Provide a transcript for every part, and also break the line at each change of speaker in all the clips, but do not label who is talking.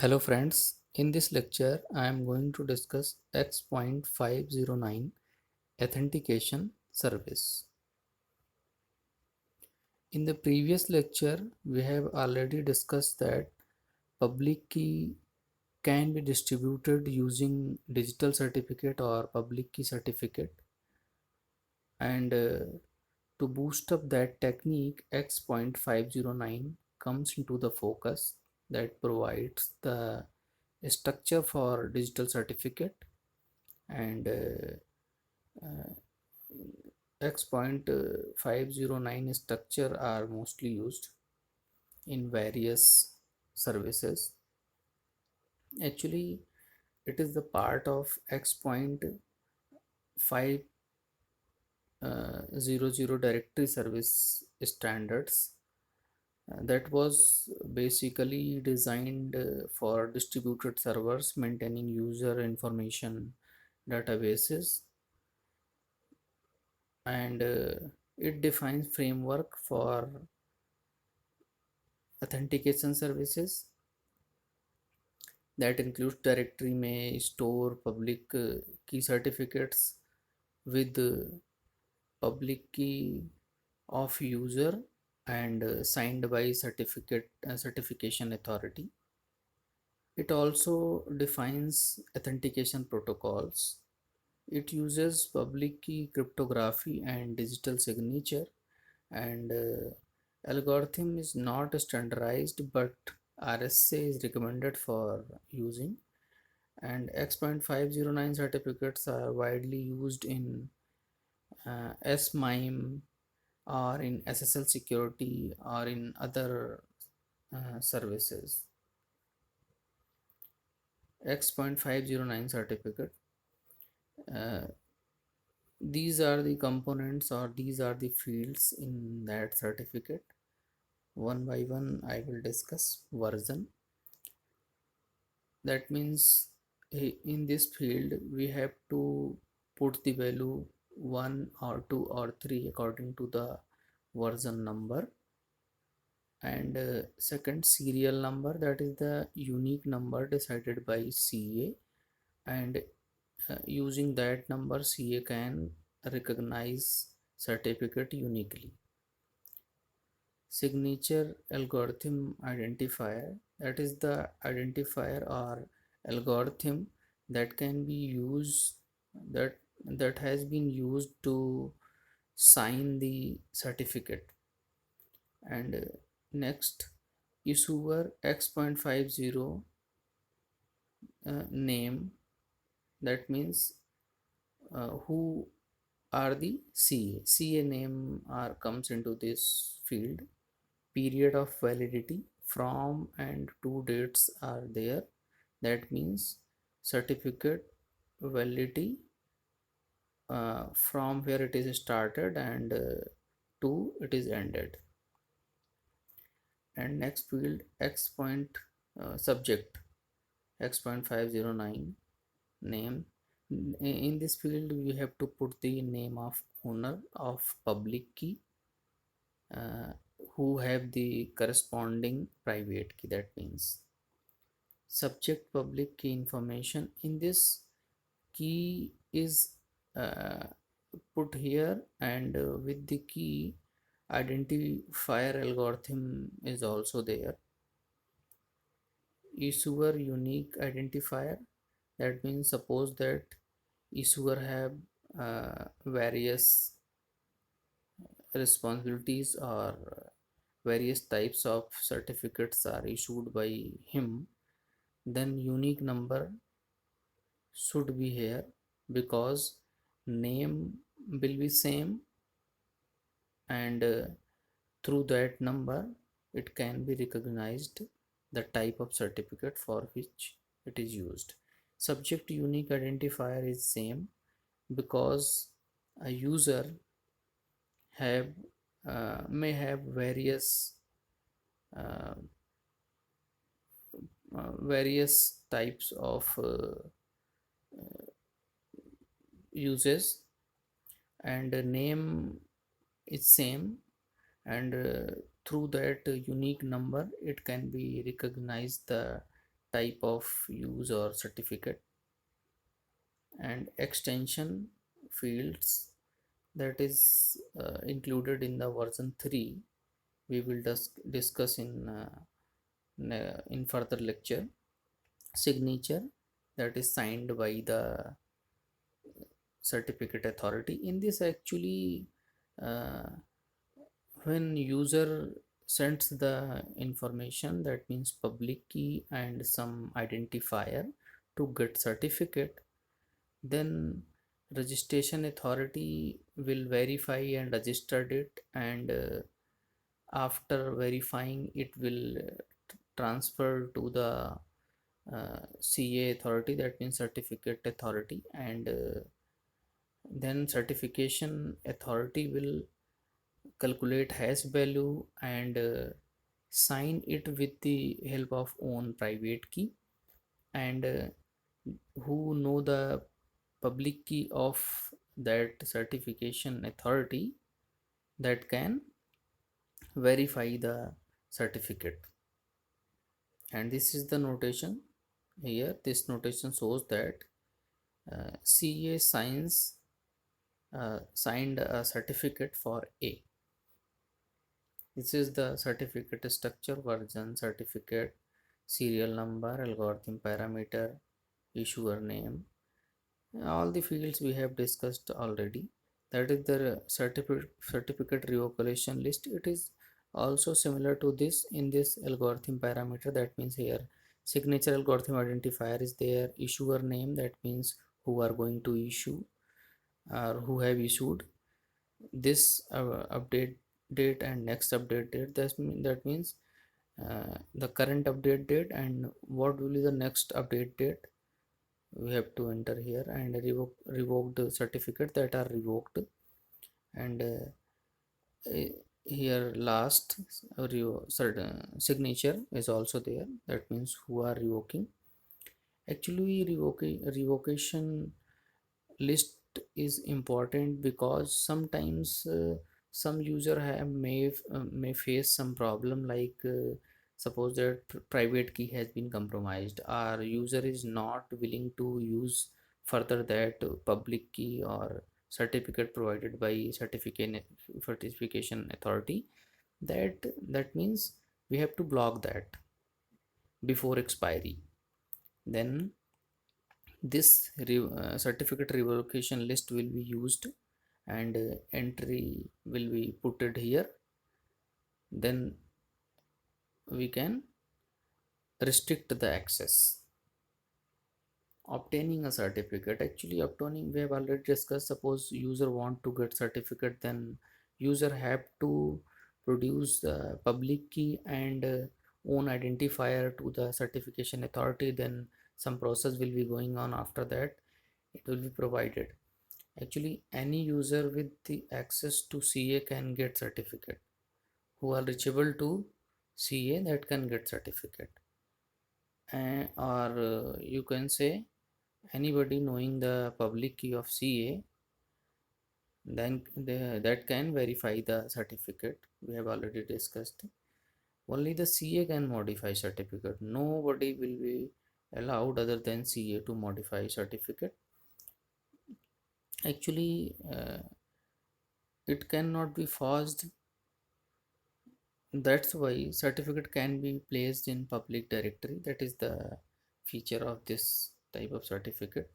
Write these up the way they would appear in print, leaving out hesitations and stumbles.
Hello friends, in this lecture I am going to discuss X.509 authentication service. In the previous lecture we have already discussed that public key can be distributed using digital certificate or public key certificate, and to boost up that technique X.509 comes into the focus that provides the structure for digital certificate, and X.509 structure are mostly used in various services. Actually, it is the part of X.500 directory service standards that was basically designed for distributed servers maintaining user information databases, and it defines framework for authentication services that includes directory may store public key certificates with public key of user and signed by certification authority. It also defines authentication protocols. It uses public key cryptography and digital signature, and algorithm is not standardized, but RSA is recommended for using. And X.509 certificates are widely used in SMIME or in SSL security or in other services. X.509 certificate, uh, these are the components or these are the fields in that certificate. One by one I will discuss. Version, that means in this field we have to put the value 1 or 2 or 3 according to the version number. And second, serial number, that is the unique number decided by CA, and using that number CA can recognize certificate uniquely. Signature algorithm identifier, that is the identifier or algorithm that can be used, that that has been used to sign the certificate. And next, issuer X.50 name, that means who are the CA name are comes into this field. Period of validity, from and to dates are there, that means certificate validity from where it is started and to it is ended. And next field, X point subject X.509 name. In this field we have to put the name of owner of public key uh, who have the corresponding private key, that means subject public key information. In this, key is uh, put here, and with the key identifier algorithm is also there. Issuer unique identifier, that means suppose that issuer have various responsibilities or various types of certificates are issued by him, then unique number should be here, because name will be same, and through that number it can be recognized the type of certificate for which it is used. Subject unique identifier is same, because a user have may have uh, various types of uses, and name is same, and through that unique number it can be recognized the type of use or certificate, and extension fields that is included in the version 3 we will discuss in further lecture. Signature that is signed by the certificate authority. In this actually, uh, when user sends the information, that means public key and some identifier to get certificate, then registration authority will verify and register it, and after verifying it will transfer to the CA authority, that means certificate authority, and then certification authority will calculate hash value and sign it with the help of own private key, and who know the public key of that certification authority that can verify the certificate. And this is the notation here. This notation shows that CA signed a certificate for A. This is the certificate structure, version, certificate, serial number, algorithm parameter, issuer name, all the fields we have discussed already. That is the certificate revocation list. It is also similar to this in this algorithm parameter. That means here signature algorithm identifier is there, issuer name, that means who are going to issue or who have issued this update date and next update date. That means the current update date and what will be the next update date we have to enter here, and revoked certificate that are revoked, and here last signature is also there, that means who are revoking. Actually revocation list is important because sometimes some user may face some problem, like suppose that private key has been compromised, or user is not willing to use further that public key or certificate provided by certification authority. That means we have to block that before expiry. Then this certificate revocation list will be used, and entry will be put it here. Then we can restrict the access. Obtaining a certificate, actually obtaining we have already discussed. Suppose user want to get certificate, then user have to produce the public key and own identifier to the certification authority. Then some process will be going on. After that it will be provided. Actually any user with the access to CA can get certificate, who are reachable to CA, that can get certificate, or you can say anybody knowing the public key of CA, then that can verify the certificate. We have already discussed. Only the CA can modify certificate. Nobody will be allowed other than CA to modify certificate. Actually it cannot be forced. That's why certificate can be placed in public directory. That is the feature of this type of certificate.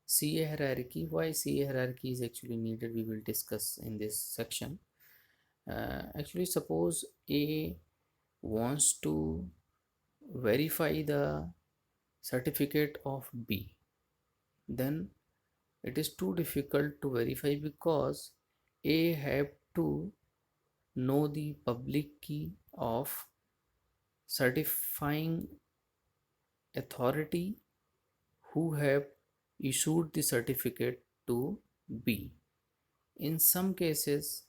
CA hierarchy, why CA hierarchy is actually needed, we will discuss in this section. Actually suppose A wants to verify the certificate of B, then it is too difficult to verify because A have to know the public key of certifying authority who have issued the certificate to B. In some cases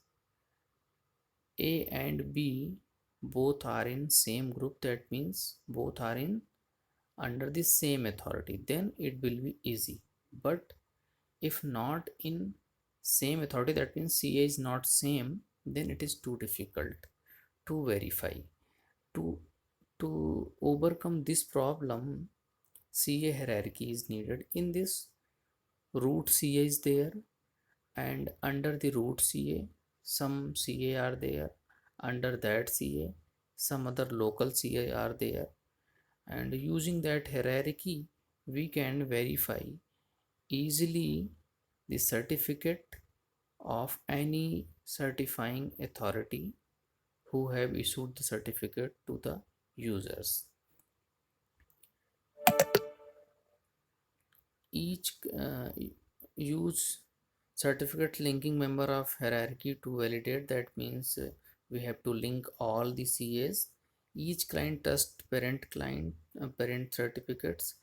A and B both are in same group, that means both are in under the same authority, then it will be easy. But if not in same authority, that means CA is not same, then it is too difficult to verify. To overcome this problem, CA hierarchy is needed. In this, root CA is there, and under the root CA, some CA are there. Under that CA, some other local CA are there. And using that hierarchy, we can verify easily the certificate of any certifying authority who have issued the certificate to the users. Each use certificate linking member of hierarchy to validate. That means we have to link all the CAs. Each client trust parent certificates.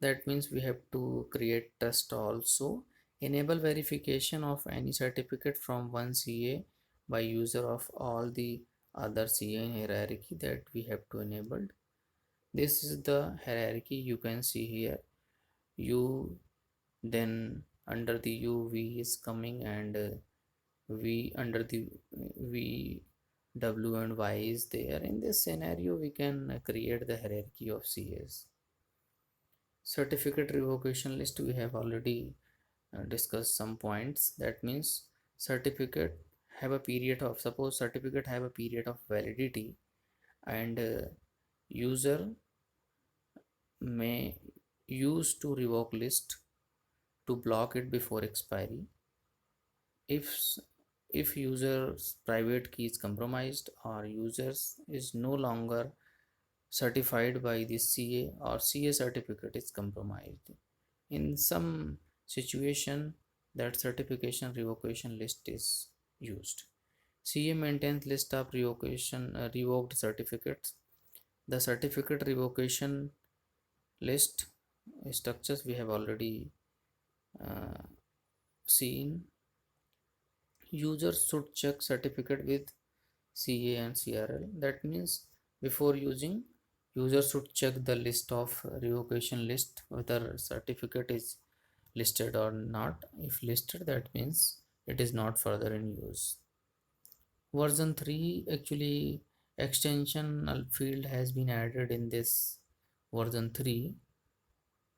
That means we have to create trust also. Enable verification of any certificate from one CA by user of all the other CA in hierarchy, that we have to enable. This is the hierarchy you can see here. U, then under the U V is coming, and V under the V, W and Y is there. In this scenario, we can create the hierarchy of CAs. Certificate revocation list, we have already discussed some points. That means certificate have a period of, suppose certificate have a period of validity, and user may use to revoke list to block it before expiry. If user's private key is compromised, or users is no longer certified by the CA, or CA certificate is compromised, in some situation that certification revocation list is used. CA maintains list of revoked certificates. The certificate revocation list structures we have already uh, seen. Users should check certificate with CA and CRL. That means before using, users should check the list of revocation list whether certificate is listed or not. If listed, that means it is not further in use. Version 3, actually extension field has been added in this version 3.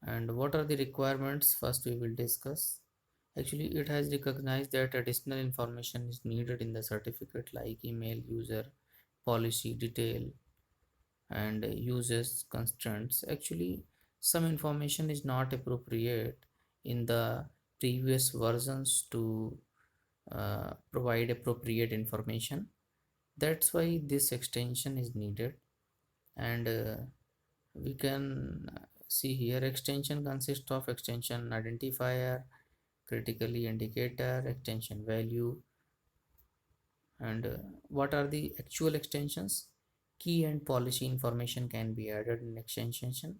And what are the requirements? First we will discuss. Actually, it has recognized that additional information is needed in the certificate, like email, user, policy detail, and users constraints. Actually, some information is not appropriate in the previous versions to provide appropriate information. That's why this extension is needed. And we can see here, extension consists of extension identifier, critically indicator, extension value. And what are the actual extensions? Key and policy information can be added in extension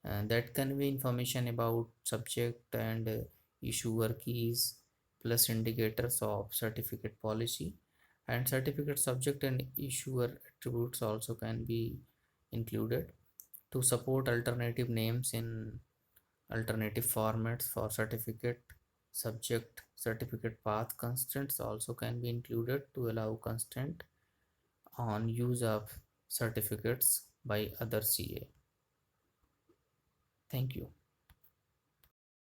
that convey information about subject and issuer keys, plus indicators of certificate policy. And certificate subject and issuer attributes also can be included to support alternative names in alternative formats for certificate subject. Certificate path constraints also can be included to allow constraint on use of certificates by other CA. Thank you.